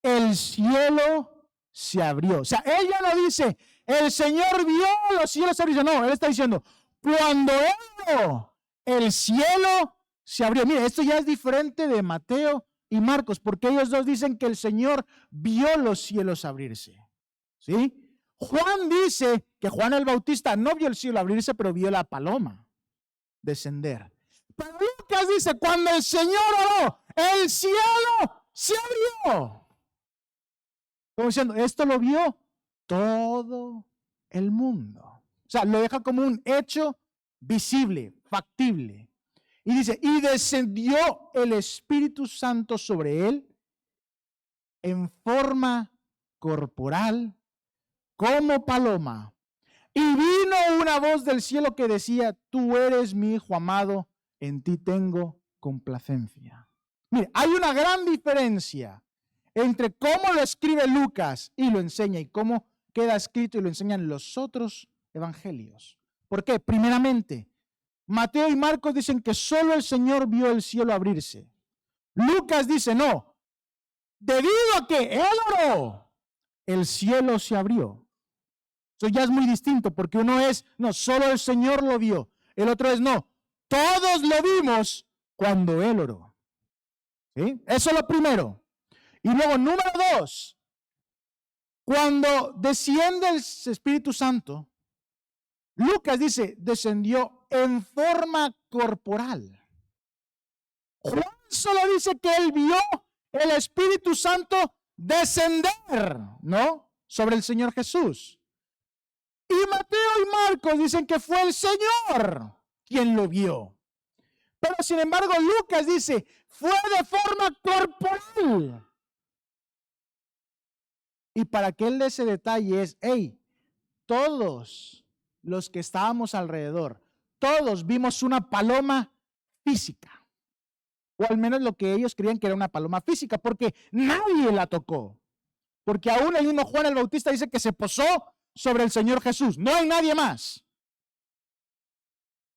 el cielo se abrió. O sea, ella no dice, el Señor vio los cielos se abrieron. No, él está diciendo, cuando él oró, el cielo se abrió. Mire, esto ya es diferente de Mateo y Marcos, porque ellos dos dicen que el Señor vio los cielos abrirse. ¿Sí? Juan dice que Juan el Bautista no vio el cielo abrirse, pero vio la paloma descender. Pero Lucas dice, cuando el Señor oró, el cielo se abrió. Como diciendo, esto lo vio todo el mundo. O sea, lo deja como un hecho visible, factible. Y dice, y descendió el Espíritu Santo sobre él en forma corporal como paloma. Y vino una voz del cielo que decía, tú eres mi Hijo amado, en ti tengo complacencia. Mire, hay una gran diferencia entre cómo lo escribe Lucas y lo enseña y cómo queda escrito y lo enseñan los otros evangelios. ¿Por qué? Primeramente, Mateo y Marcos dicen que solo el Señor vio el cielo abrirse. Lucas dice, no, debido a que él oró, el cielo se abrió. Eso ya es muy distinto, porque uno es, no, solo el Señor lo vio. El otro es, no, todos lo vimos cuando él oró. ¿Sí? Eso es lo primero. Y luego, número 2, cuando desciende el Espíritu Santo, Lucas dice, descendió en forma corporal. Juan solo dice que él vio el Espíritu Santo descender, ¿no? Sobre el Señor Jesús. Y Mateo y Marcos dicen que fue el Señor quien lo vio. Pero sin embargo, Lucas dice, fue de forma corporal. Y para que él dé ese detalle es, hey, todos los que estábamos alrededor, todos vimos una paloma física. O al menos lo que ellos creían que era una paloma física, porque nadie la tocó. Porque aún el mismo Juan el Bautista dice que se posó sobre el Señor Jesús. No hay nadie más.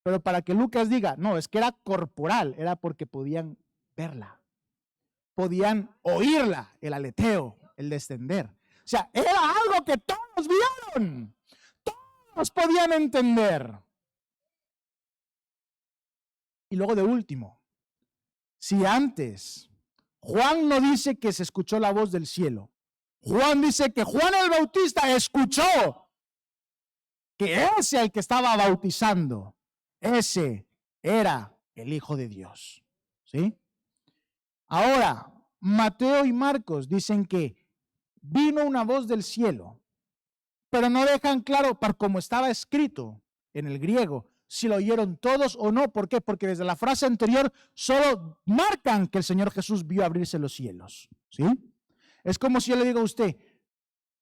Pero para que Lucas diga, no, es que era corporal, era porque podían verla. Podían oírla, el aleteo, el descender. O sea, era algo que todos vieron. Todos podían entender. Y luego de último, si antes Juan no dice que se escuchó la voz del cielo, Juan dice que Juan el Bautista escuchó que ese al que estaba bautizando, ese era el Hijo de Dios. ¿Sí? Ahora, Mateo y Marcos dicen que vino una voz del cielo, pero no dejan claro, para como estaba escrito en el griego, si lo oyeron todos o no. ¿Por qué? Porque desde la frase anterior solo marcan que el Señor Jesús vio abrirse los cielos. ¿Sí? Es como si yo le digo a usted,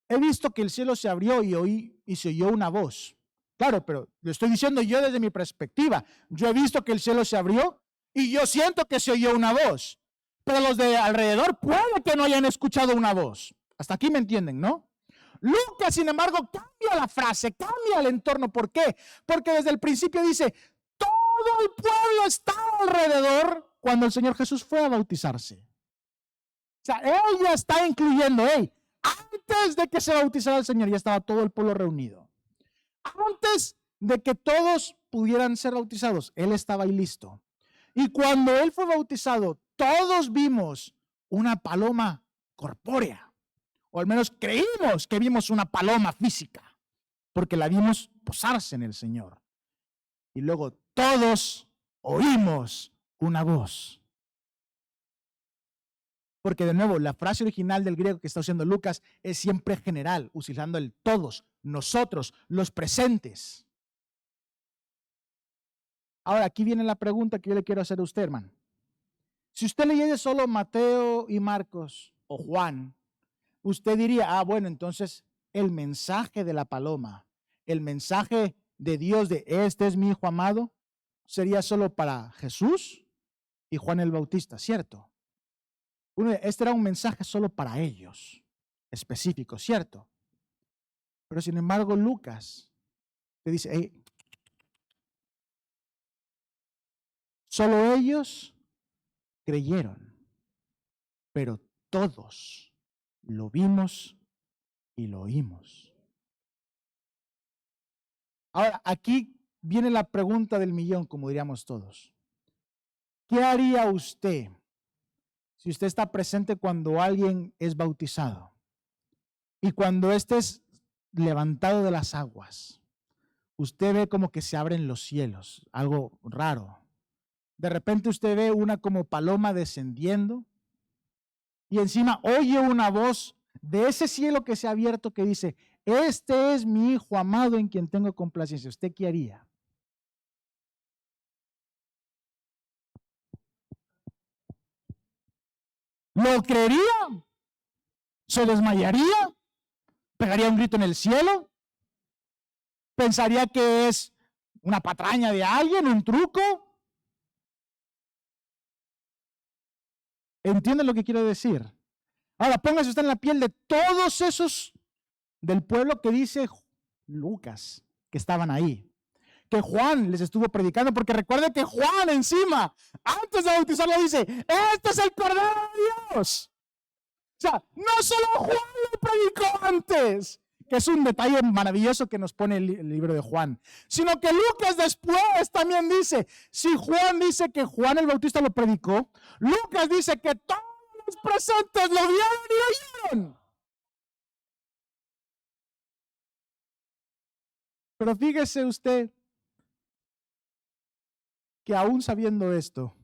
he visto que el cielo se abrió y oí y se oyó una voz. Claro, pero lo estoy diciendo yo desde mi perspectiva. Yo he visto que el cielo se abrió y yo siento que se oyó una voz. Pero los de alrededor puede que no hayan escuchado una voz. Hasta aquí me entienden, ¿no? Lucas, sin embargo, cambia la frase, cambia el entorno. ¿Por qué? Porque desde el principio dice, todo el pueblo estaba alrededor cuando el Señor Jesús fue a bautizarse. O sea, él ya está incluyendo, antes de que se bautizara el Señor, ya estaba todo el pueblo reunido. Antes de que todos pudieran ser bautizados, él estaba ahí listo. Y cuando él fue bautizado, todos vimos una paloma corpórea, o al menos creímos que vimos una paloma física, porque la vimos posarse en el Señor. Y luego todos oímos una voz. Porque de nuevo, la frase original del griego que está usando Lucas es siempre general, utilizando el todos, nosotros, los presentes. Ahora, aquí viene la pregunta que yo le quiero hacer a usted, hermano. Si usted leyera solo Mateo y Marcos o Juan, usted diría, bueno, entonces el mensaje de la paloma, el mensaje de Dios de este es mi hijo amado, sería solo para Jesús y Juan el Bautista, ¿cierto? Este era un mensaje solo para ellos, específico, ¿cierto? Pero sin embargo, Lucas te dice, solo ellos creyeron, pero todos lo vimos y lo oímos. Ahora, aquí viene la pregunta del millón, como diríamos todos. ¿Qué haría usted si usted está presente cuando alguien es bautizado y cuando éste es levantado de las aguas? Usted ve como que se abren los cielos, algo raro. De repente usted ve una como paloma descendiendo y encima oye una voz de ese cielo que se ha abierto que dice, este es mi hijo amado en quien tengo complacencia. ¿Usted qué haría? ¿Lo creería? ¿Se desmayaría? ¿Pegaría un grito en el cielo? ¿Pensaría que es una patraña de alguien, un truco? ¿Entienden lo que quiero decir? Ahora, póngase usted en la piel de todos esos del pueblo que dice Lucas, que estaban ahí. Que Juan les estuvo predicando, porque recuerde que Juan encima, antes de bautizarlo, dice, este es el Cordero de Dios. O sea, no solo Juan lo predicó antes, que es un detalle maravilloso que nos pone el libro de Juan, sino que Lucas después también dice, si Juan dice que Juan el Bautista lo predicó, Lucas dice que todos los presentes lo vieron y oyeron. Pero fíjese usted que aún sabiendo esto,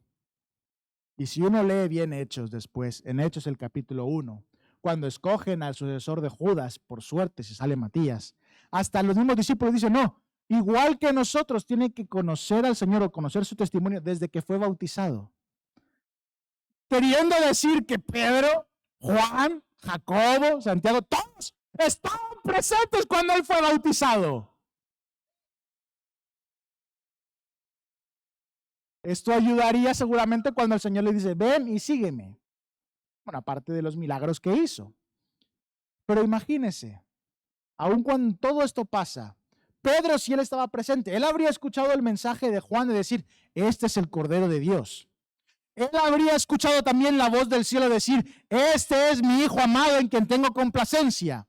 y si uno lee bien Hechos después, en Hechos el capítulo 1, cuando escogen al sucesor de Judas, por suerte si sale Matías, hasta los mismos discípulos dicen, no, igual que nosotros, tiene que conocer al Señor o conocer su testimonio desde que fue bautizado. Queriendo decir que Pedro, Juan, Jacobo, Santiago, todos estaban presentes cuando él fue bautizado. Esto ayudaría seguramente cuando el Señor le dice, ven y sígueme. Bueno, aparte de los milagros que hizo. Pero imagínese, aun cuando todo esto pasa, Pedro, si él estaba presente, él habría escuchado el mensaje de Juan de decir, este es el Cordero de Dios. Él habría escuchado también la voz del cielo decir, este es mi Hijo amado en quien tengo complacencia.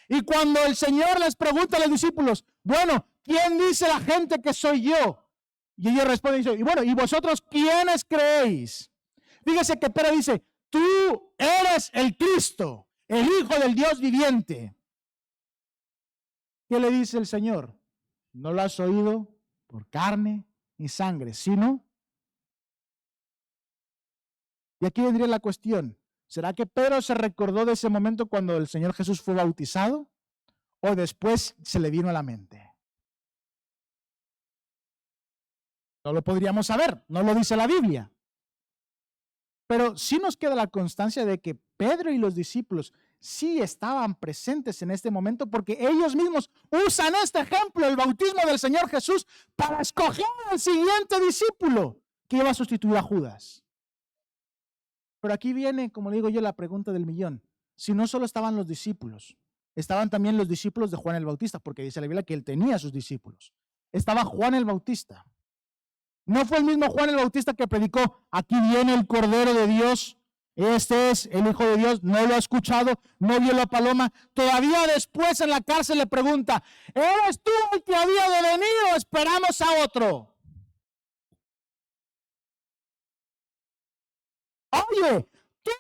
Y cuando el Señor les pregunta a los discípulos, bueno, ¿quién dice la gente que soy yo? Y ellos responden y dicen, y bueno, ¿y vosotros quiénes creéis? Fíjese que Pedro dice, tú eres el Cristo, el Hijo del Dios viviente. ¿Qué le dice el Señor? No lo has oído por carne ni sangre, sino... Y aquí vendría la cuestión, ¿será que Pedro se recordó de ese momento cuando el Señor Jesús fue bautizado? ¿O después se le vino a la mente? No lo podríamos saber, no lo dice la Biblia. Pero sí nos queda la constancia de que Pedro y los discípulos sí estaban presentes en este momento porque ellos mismos usan este ejemplo, el bautismo del Señor Jesús, para escoger al siguiente discípulo que iba a sustituir a Judas. Pero aquí viene, como digo yo, la pregunta del millón. Si no solo estaban los discípulos, estaban también los discípulos de Juan el Bautista, porque dice la Biblia que él tenía sus discípulos. Estaba Juan el Bautista. No fue el mismo Juan el Bautista que predicó, aquí viene el Cordero de Dios, este es el Hijo de Dios, no lo ha escuchado, no vio la paloma. Todavía después en la cárcel le pregunta, ¿eres tú el que había de venir o esperamos a otro? Oye, tú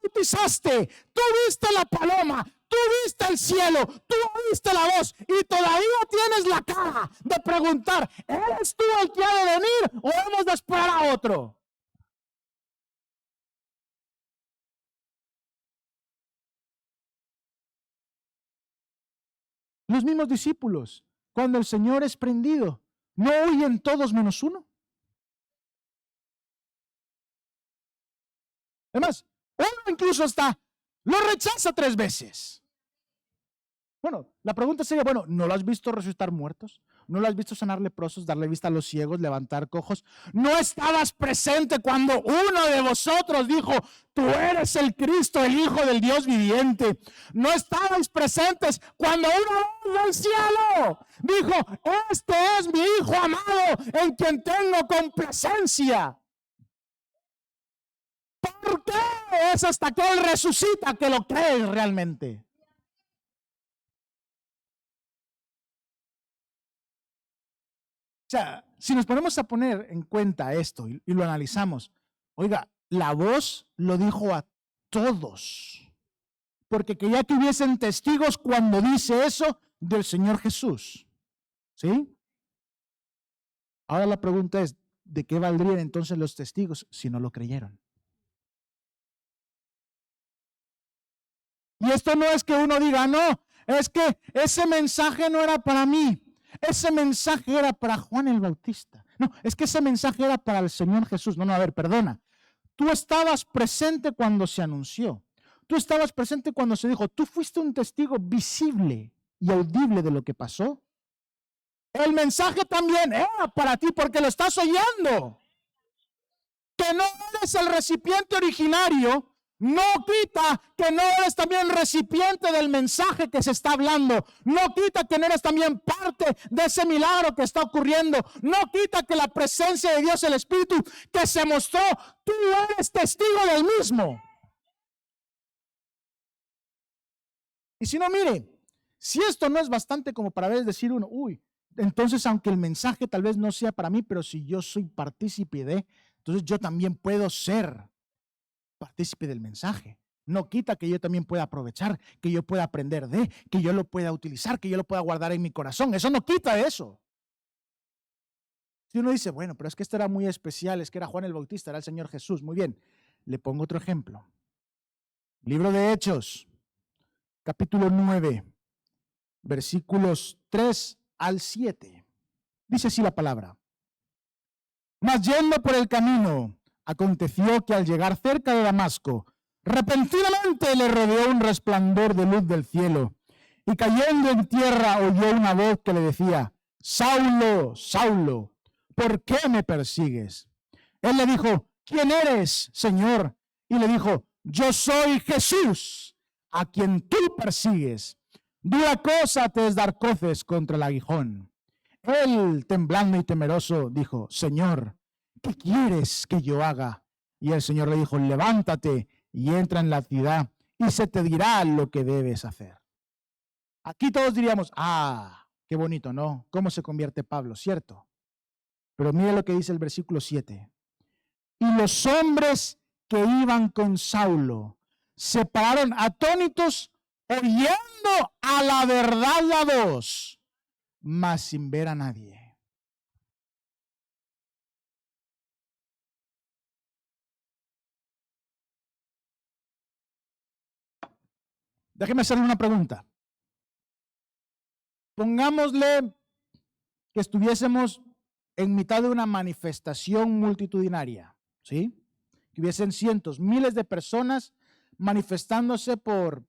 bautizaste, tú viste la paloma, tú viste el cielo, tú oíste la voz y todavía tienes la cara de preguntar, ¿eres tú el que ha de venir o hemos de esperar a otro? Los mismos discípulos, cuando el Señor es prendido, ¿no huyen todos menos uno? Además, uno incluso lo rechaza 3 veces. Bueno, la pregunta sería, bueno, ¿no lo has visto resucitar muertos? ¿No lo has visto sanar leprosos, darle vista a los ciegos, levantar cojos? ¿No estabas presente cuando uno de vosotros dijo, tú eres el Cristo, el Hijo del Dios viviente? ¿No estabais presentes cuando una voz del cielo dijo, este es mi Hijo amado en quien tengo complacencia? ¿Por qué? Es hasta que Él resucita que lo crees realmente. O sea, si nos ponemos a poner en cuenta esto y lo analizamos, oiga, la voz lo dijo a todos, porque quería que hubiesen testigos cuando dice eso del Señor Jesús. ¿Sí? Ahora la pregunta es, ¿de qué valdrían entonces los testigos si no lo creyeron? Y esto no es que uno diga, no, es que ese mensaje no era para mí. Ese mensaje era para Juan el Bautista. No, es que ese mensaje era para el Señor Jesús. No, a ver, perdona. Tú estabas presente cuando se anunció. Tú estabas presente cuando se dijo. Tú fuiste un testigo visible y audible de lo que pasó. El mensaje también era para ti porque lo estás oyendo. Que no eres el recipiente originario no quita que no eres también recipiente del mensaje que se está hablando. No quita que no eres también parte de ese milagro que está ocurriendo. No quita que la presencia de Dios, el Espíritu que se mostró, tú eres testigo del mismo. Y si no, mire, si esto no es bastante como para ver decir uno, uy, entonces aunque el mensaje tal vez no sea para mí, pero si yo soy partícipe de, entonces yo también puedo ser partícipe del mensaje. No quita que yo también pueda aprovechar, que yo pueda aprender de, que yo lo pueda utilizar, que yo lo pueda guardar en mi corazón. Eso no quita eso. Si uno dice, bueno, pero es que esto era muy especial, es que era Juan el Bautista, era el Señor Jesús. Muy bien, le pongo otro ejemplo. Libro de Hechos, capítulo 9, versículos 3 al 7. Dice así la palabra. Mas yendo por el camino, aconteció que al llegar cerca de Damasco, repentinamente le rodeó un resplandor de luz del cielo, y cayendo en tierra oyó una voz que le decía, Saulo, Saulo, ¿por qué me persigues? Él le dijo, ¿quién eres, Señor? Y le dijo, yo soy Jesús, a quien tú persigues. Dura cosa te es dar coces contra el aguijón. Él, temblando y temeroso, dijo, Señor, ¿qué quieres que yo haga? Y el Señor le dijo, levántate y entra en la ciudad y se te dirá lo que debes hacer. Aquí todos diríamos, qué bonito, ¿no? ¿Cómo se convierte Pablo? ¿Cierto? Pero mire lo que dice el versículo 7. Y los hombres que iban con Saulo se pararon atónitos oyendo a la verdad la voz, mas sin ver a nadie. Déjeme hacerle una pregunta. Pongámosle que estuviésemos en mitad de una manifestación multitudinaria, ¿sí? Que hubiesen cientos, miles de personas manifestándose por,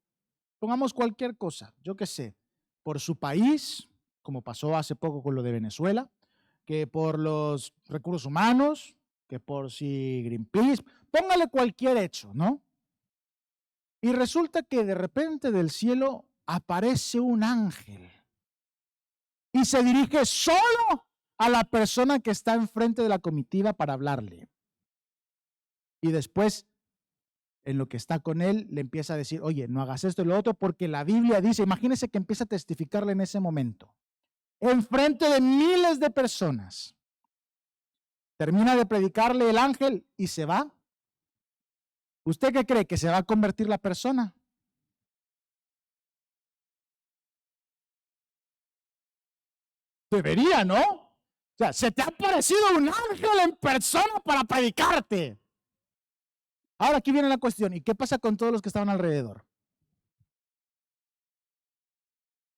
pongamos cualquier cosa, yo qué sé, por su país, como pasó hace poco con lo de Venezuela, que por los recursos humanos, que por si Greenpeace, póngale cualquier hecho, ¿no? Y resulta que de repente del cielo aparece un ángel y se dirige solo a la persona que está enfrente de la comitiva para hablarle. Y después, en lo que está con él, le empieza a decir, oye, no hagas esto y lo otro, porque la Biblia dice, imagínese que empieza a testificarle en ese momento, enfrente de miles de personas. Termina de predicarle el ángel y se va. ¿Usted qué cree? ¿Que se va a convertir la persona? Debería, ¿no? O sea, se te ha aparecido un ángel en persona para predicarte. Ahora aquí viene la cuestión. ¿Y qué pasa con todos los que estaban alrededor?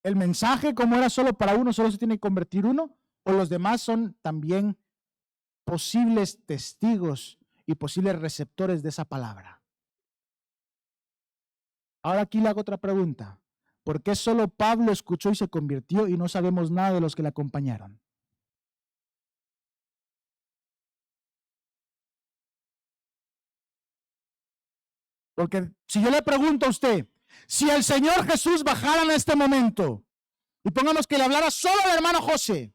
¿El mensaje, como era solo para uno, solo se tiene que convertir uno? ¿O los demás son también posibles testigos y posibles receptores de esa palabra? Ahora aquí le hago otra pregunta. ¿Por qué solo Pablo escuchó y se convirtió y no sabemos nada de los que le acompañaron? Porque si yo le pregunto a usted, si el Señor Jesús bajara en este momento y pongamos que le hablara solo al hermano José,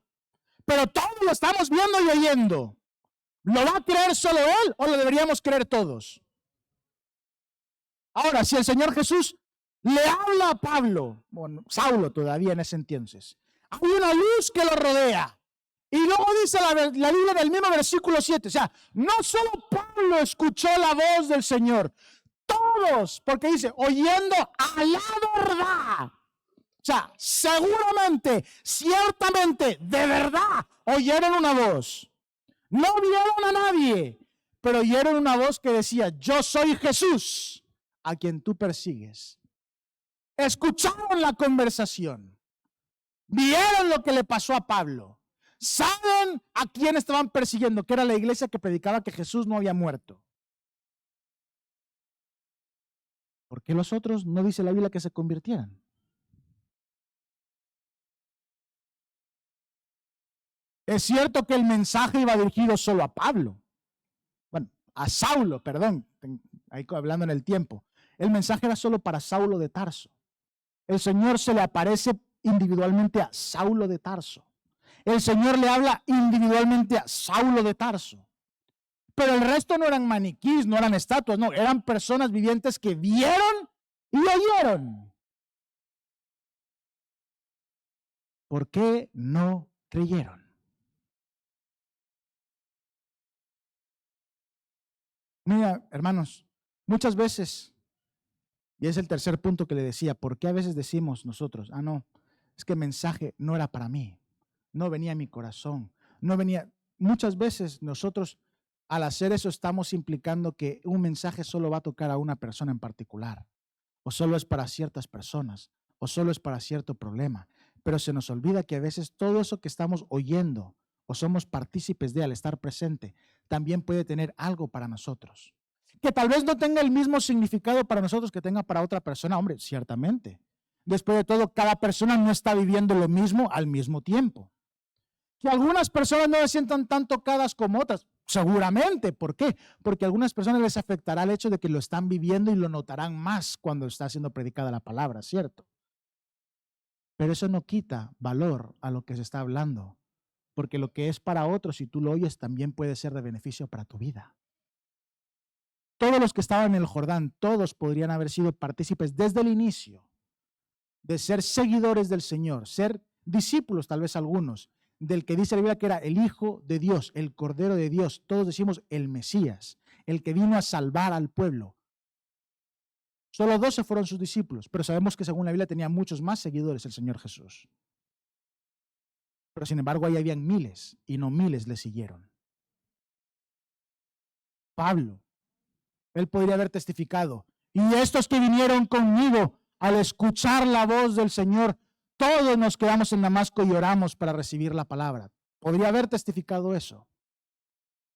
pero todos lo estamos viendo y oyendo, ¿lo va a creer solo él o lo deberíamos creer todos? Ahora, si el Señor Jesús le habla a Pablo, bueno, Saulo todavía en ese entonces, hay una luz que lo rodea. Y luego dice la Biblia del mismo versículo 7, o sea, no solo Pablo escuchó la voz del Señor, todos, porque dice, oyendo a la verdad. O sea, seguramente, ciertamente, de verdad, oyeron una voz. No vieron a nadie, pero oyeron una voz que decía, yo soy Jesús, a quien tú persigues. Escucharon la conversación. Vieron lo que le pasó a Pablo. Saben a quién estaban persiguiendo, que era la iglesia que predicaba que Jesús no había muerto. ¿Por qué los otros no dice la Biblia que se convirtieran? Es cierto que el mensaje iba dirigido solo a Pablo. Bueno, a Saulo, perdón, ahí hablando en el tiempo. El mensaje era solo para Saulo de Tarso. El Señor se le aparece individualmente a Saulo de Tarso. El Señor le habla individualmente a Saulo de Tarso. Pero el resto no eran maniquís, no eran estatuas, no, eran personas vivientes que vieron y oyeron. ¿Por qué no creyeron? Mira, hermanos, muchas veces, y es el tercer punto que le decía, ¿por qué a veces decimos nosotros, no, es que el mensaje no era para mí, no venía a mi corazón, no venía? Muchas veces nosotros al hacer eso estamos implicando que un mensaje solo va a tocar a una persona en particular, o solo es para ciertas personas, o solo es para cierto problema, pero se nos olvida que a veces todo eso que estamos oyendo o somos partícipes de al estar presente, también puede tener algo para nosotros. Que tal vez no tenga el mismo significado para nosotros que tenga para otra persona, hombre, ciertamente. Después de todo, cada persona no está viviendo lo mismo al mismo tiempo. Que algunas personas no se sientan tan tocadas como otras, seguramente. ¿Por qué? Porque a algunas personas les afectará el hecho de que lo están viviendo y lo notarán más cuando está siendo predicada la palabra, ¿cierto? Pero eso no quita valor a lo que se está hablando, porque lo que es para otros, si tú lo oyes, también puede ser de beneficio para tu vida. Todos los que estaban en el Jordán, todos podrían haber sido partícipes desde el inicio de ser seguidores del Señor, ser discípulos, tal vez algunos, del que dice la Biblia que era el Hijo de Dios, el Cordero de Dios. Todos decimos el Mesías, el que vino a salvar al pueblo. Solo 12 fueron sus discípulos, pero sabemos que según la Biblia tenía muchos más seguidores el Señor Jesús. Pero sin embargo ahí habían miles y no miles le siguieron. Pablo, él podría haber testificado, y estos que vinieron conmigo al escuchar la voz del Señor, todos nos quedamos en Damasco y oramos para recibir la palabra. Podría haber testificado eso.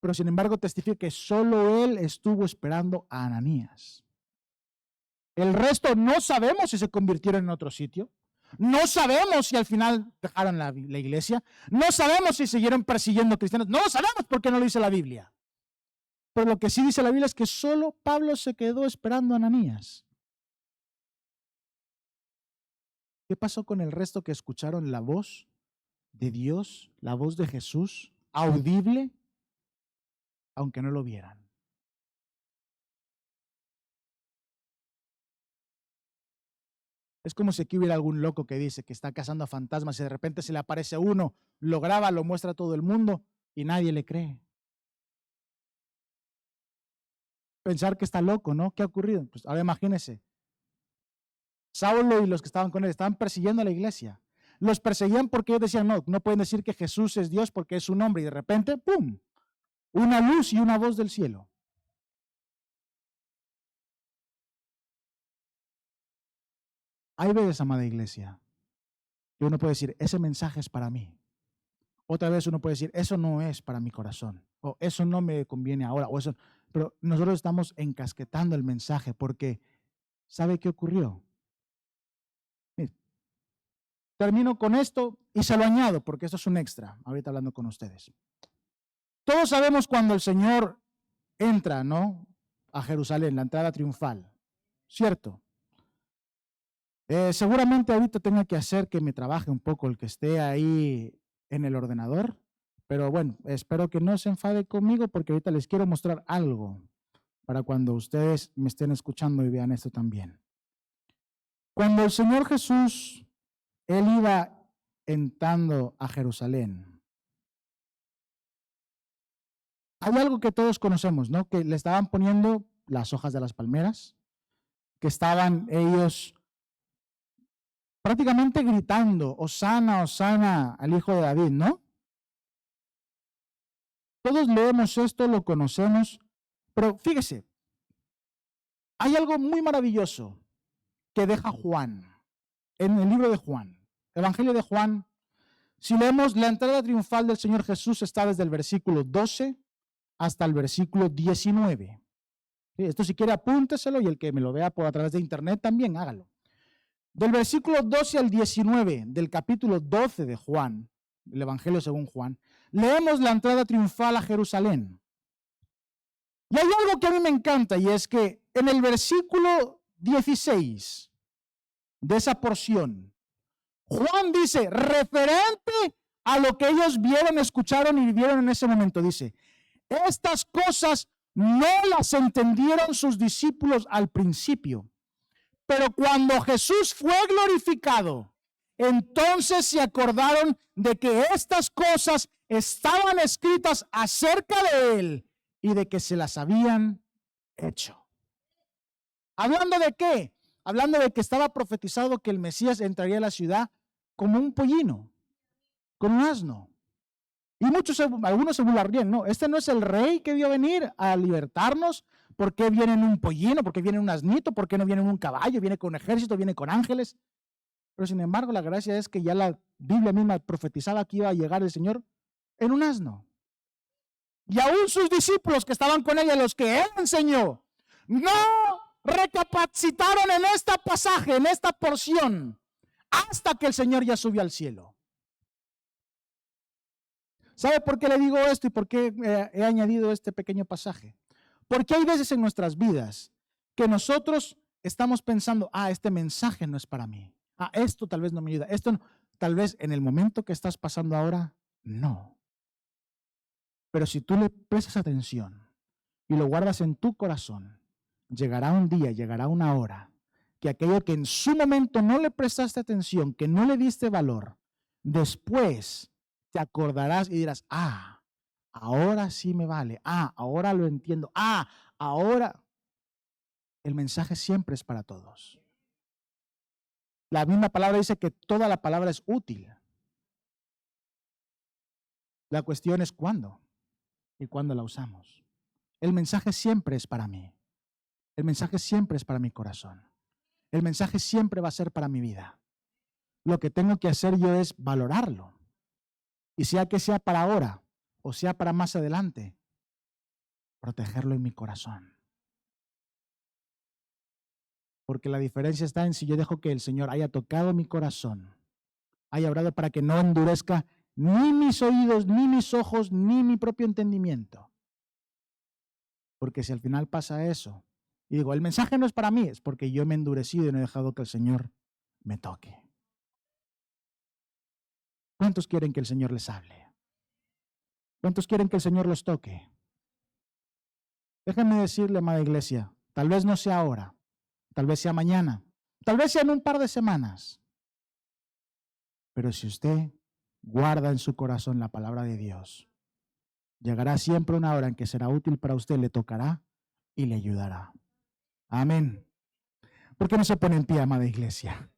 Pero sin embargo testifica que solo él estuvo esperando a Ananías. El resto no sabemos si se convirtieron en otro sitio. No sabemos si al final dejaron la iglesia. No sabemos si siguieron persiguiendo cristianos. No lo sabemos porque no lo dice la Biblia. Pero lo que sí dice la Biblia es que solo Pablo se quedó esperando a Ananías. ¿Qué pasó con el resto que escucharon la voz de Dios, la voz de Jesús, audible, aunque no lo vieran. Es como si aquí hubiera algún loco que dice que está cazando a fantasmas y de repente se le aparece uno, lo graba, lo muestra a todo el mundo y nadie le cree. Pensar que está loco, ¿no? ¿Qué ha ocurrido? Pues ahora imagínense. Saulo y los que estaban con él estaban persiguiendo a la iglesia. Los perseguían porque ellos decían, no, no pueden decir que Jesús es Dios porque es su nombre. Y de repente, ¡pum! Una luz y una voz del cielo. Hay veces, amada iglesia, que uno puede decir, ese mensaje es para mí. Otra vez uno puede decir, eso no es para mi corazón. O eso no me conviene ahora. O eso. Pero nosotros estamos encasquetando el mensaje porque, ¿sabe qué ocurrió? Termino con esto y se lo añado porque esto es un extra, ahorita hablando con ustedes. Todos sabemos cuando el Señor entra, ¿no? A Jerusalén, la entrada triunfal, ¿cierto? Seguramente ahorita tenga que hacer que me trabaje un poco el que esté ahí en el ordenador, pero bueno, espero que no se enfade conmigo porque ahorita les quiero mostrar algo para cuando ustedes me estén escuchando y vean esto también. Cuando el Señor Jesús, Él iba entrando a Jerusalén, hay algo que todos conocemos, ¿no? Que le estaban poniendo las hojas de las palmeras, que estaban ellos prácticamente gritando, Hosana, Hosana al Hijo de David, ¿no? Todos leemos esto, lo conocemos, pero fíjese, hay algo muy maravilloso que deja Juan en el libro de Juan, Evangelio de Juan. Si leemos la entrada triunfal del Señor Jesús está desde el versículo 12 hasta el versículo 19. Esto si quiere apúnteselo y el que me lo vea por a través de internet también hágalo. Del versículo 12 al 19 del capítulo 12 de Juan, el Evangelio según Juan, leemos la entrada triunfal a Jerusalén. Y hay algo que a mí me encanta y es que en el versículo 16 de esa porción, Juan dice, referente a lo que ellos vieron, escucharon y vivieron en ese momento, dice, estas cosas no las entendieron sus discípulos al principio, pero cuando Jesús fue glorificado, entonces se acordaron de que estas cosas estaban escritas acerca de él y de que se las habían hecho. ¿Hablando de qué? Hablando de que estaba profetizado que el Mesías entraría a la ciudad como un pollino, con un asno. Y algunos se burlarían, no, este no es el rey que vio venir a libertarnos. ¿Por qué viene en un pollino? ¿Por qué viene en un asnito? ¿Por qué no viene en un caballo? ¿Viene con un ejército? ¿Viene con ángeles? Pero sin embargo, la gracia es que ya la Biblia misma profetizaba que iba a llegar el Señor en un asno. Y aún sus discípulos que estaban con él, a los que él enseñó, no recapacitaron en este pasaje, en esta porción, hasta que el Señor ya subió al cielo. ¿Sabe por qué le digo esto y por qué he añadido este pequeño pasaje? Porque hay veces en nuestras vidas que nosotros estamos pensando, este mensaje no es para mí. Esto tal vez no me ayuda. Esto no. Tal vez en el momento que estás pasando ahora, no. Pero si tú le prestas atención y lo guardas en tu corazón, llegará un día, llegará una hora, que aquello que en su momento no le prestaste atención, que no le diste valor, después te acordarás y dirás, ahora sí me vale, ahora lo entiendo, ahora el mensaje siempre es para todos. La misma palabra dice que toda la palabra es útil. La cuestión es cuándo y cuándo la usamos. El mensaje siempre es para mí. El mensaje siempre es para mi corazón. El mensaje siempre va a ser para mi vida. Lo que tengo que hacer yo es valorarlo. Y sea que sea para ahora o sea para más adelante, protegerlo en mi corazón. Porque la diferencia está en si yo dejo que el Señor haya tocado mi corazón, haya obrado para que no endurezca ni mis oídos, ni mis ojos, ni mi propio entendimiento. Porque si al final pasa eso, y digo, el mensaje no es para mí, es porque yo me he endurecido y no he dejado que el Señor me toque. ¿Cuántos quieren que el Señor les hable? ¿Cuántos quieren que el Señor los toque? Déjenme decirle, amada iglesia, tal vez no sea ahora, tal vez sea mañana, tal vez sea en un par de semanas, pero si usted guarda en su corazón la palabra de Dios, llegará siempre una hora en que será útil para usted, le tocará y le ayudará. Amén. ¿Por qué no se pone en pie, amada iglesia?